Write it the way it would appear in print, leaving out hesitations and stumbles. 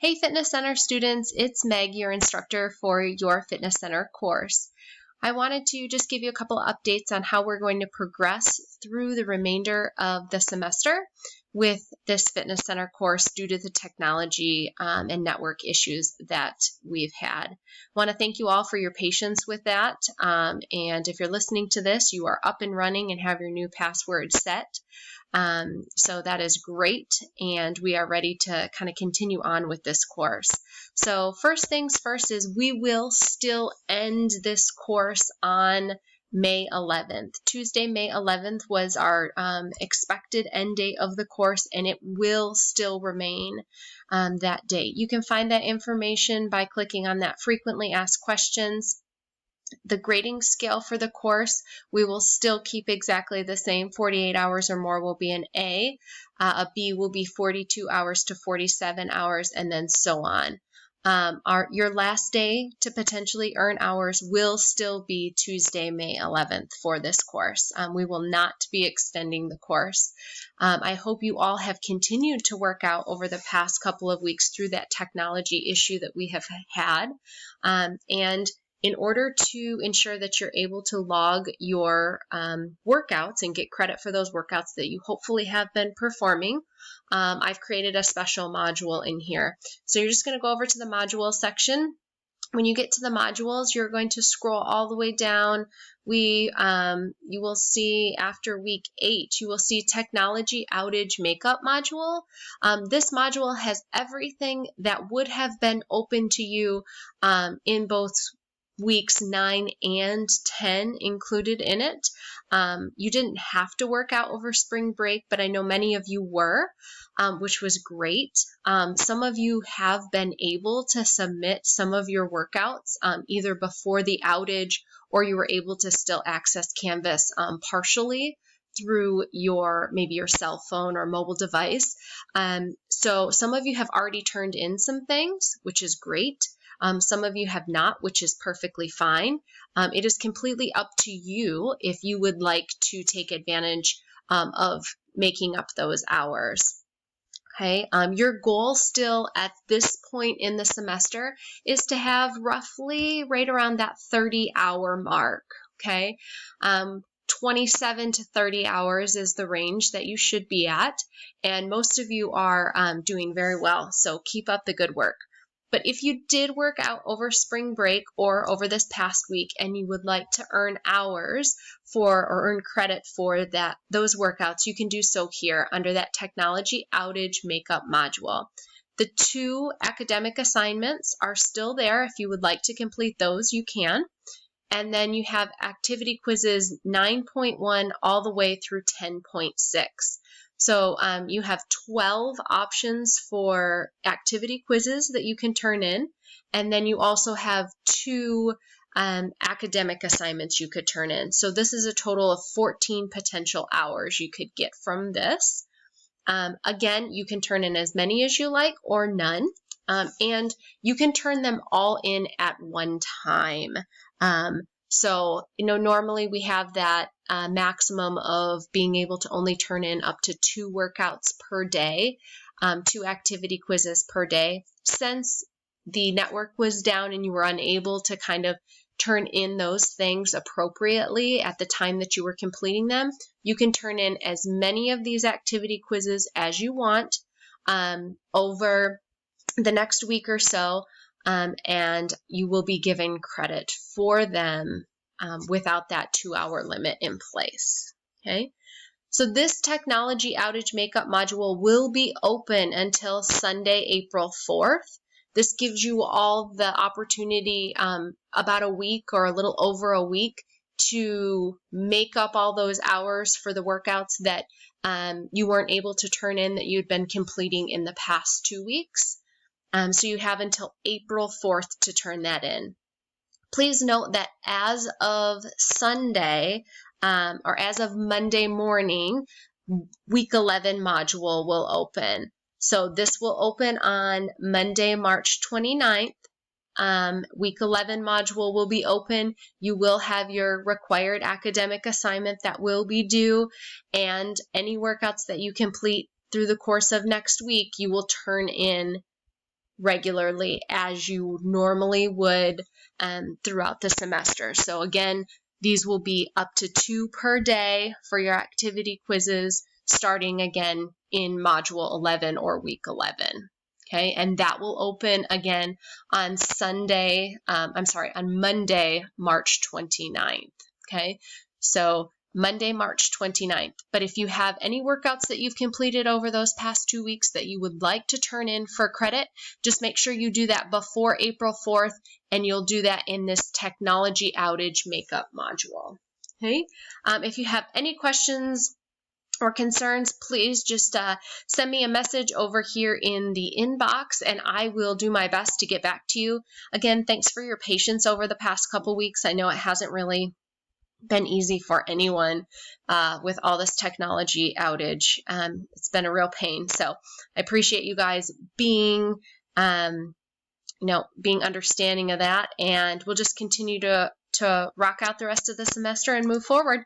Hey Fitness Center students, it's Meg, your instructor for your Fitness Center course. I wanted to just give you a couple of updates on how we're going to progress through the remainder of the semester with this Fitness Center course due to the technology and network issues that we've had. I want to thank you all for your patience with that. And if you're listening to this, you are up and running and have your new password set. So that is great, and we are ready to kind of continue on with this course. So first things first is we will still end this course on May 11th. Tuesday, May 11th was our expected end date of the course, and it will still remain that date. You can find that information by clicking on that frequently asked questions. The grading scale for the course, we will still keep exactly the same. 48 hours or more will be an A. A B will be 42 hours to 47 hours, and then so on. Your last day to potentially earn hours will still be Tuesday, May 11th for this course. We will not be extending the course. I hope you all have continued to work out over the past couple of weeks through that technology issue that we have had. And in order to ensure that you're able to log your workouts and get credit for those workouts that you hopefully have been performing, I've created a special module in here. So you're just going to go over to the module section. When you get to the modules, you're going to scroll all the way down. You will see after week 8, you will see Technology Outage Makeup module. This module has everything that would have been open to you in both weeks 9 and 10 included in it. You didn't have to work out over spring break, but I know many of you were, which was great. Some of you have been able to submit some of your workouts either before the outage, or you were able to still access Canvas partially through maybe your cell phone or mobile device. So some of you have already turned in some things, which is great. Some of you have not, which is perfectly fine. It is completely up to you if you would like to take advantage of making up those hours. Okay, your goal still at this point in the semester is to have roughly right around that 30-hour mark. Okay, 27 to 30 hours is the range that you should be at, and most of you are doing very well, so keep up the good work. But if you did work out over spring break or over this past week and you would like to earn hours or earn credit for those workouts, you can do so here under that Technology Outage Makeup module. The 2 academic assignments are still there. If you would like to complete those, you can. And then you have activity quizzes 9.1 all the way through 10.6. So you have 12 options for activity quizzes that you can turn in, and then you also have 2 academic assignments you could turn in. So this is a total of 14 potential hours you could get from this. Again, you can turn in as many as you like or none, and you can turn them all in at one time. So, normally we have that maximum of being able to only turn in up to 2 workouts per day, 2 activity quizzes per day. Since the network was down and you were unable to kind of turn in those things appropriately at the time that you were completing them, you can turn in as many of these activity quizzes as you want over the next week or so. And you will be given credit for them without that 2-hour limit in place. Okay, so this Technology Outage Makeup module will be open until Sunday, April 4th. This gives you all the opportunity about a week or a little over a week to make up all those hours for the workouts that you weren't able to turn in that you'd been completing in the past 2 weeks. So you have until April 4th to turn that in. Please note that as of Sunday or as of Monday morning, week 11 module will open. So this will open on Monday, March 29th. Week 11 module will be open. You will have your required academic assignment that will be due, and any workouts that you complete through the course of next week, you will turn in regularly as you normally would throughout the semester. So again, these will be up to 2 per day for your activity quizzes, starting again in Module 11 or Week 11. Okay, and that will open again on Monday, March 29th. Okay, so Monday, March 29th. But if you have any workouts that you've completed over those past 2 weeks that you would like to turn in for credit, just make sure you do that before April 4th, and you'll do that in this technology outage makeup module. Okay, if you have any questions or concerns, please just send me a message over here in the inbox, and I will do my best to get back to you. Again, thanks for your patience over the past couple weeks. I know it hasn't really been easy for anyone with all this technology outage. It's been a real pain. So I appreciate you guys being understanding of that, and we'll just continue to rock out the rest of the semester and move forward.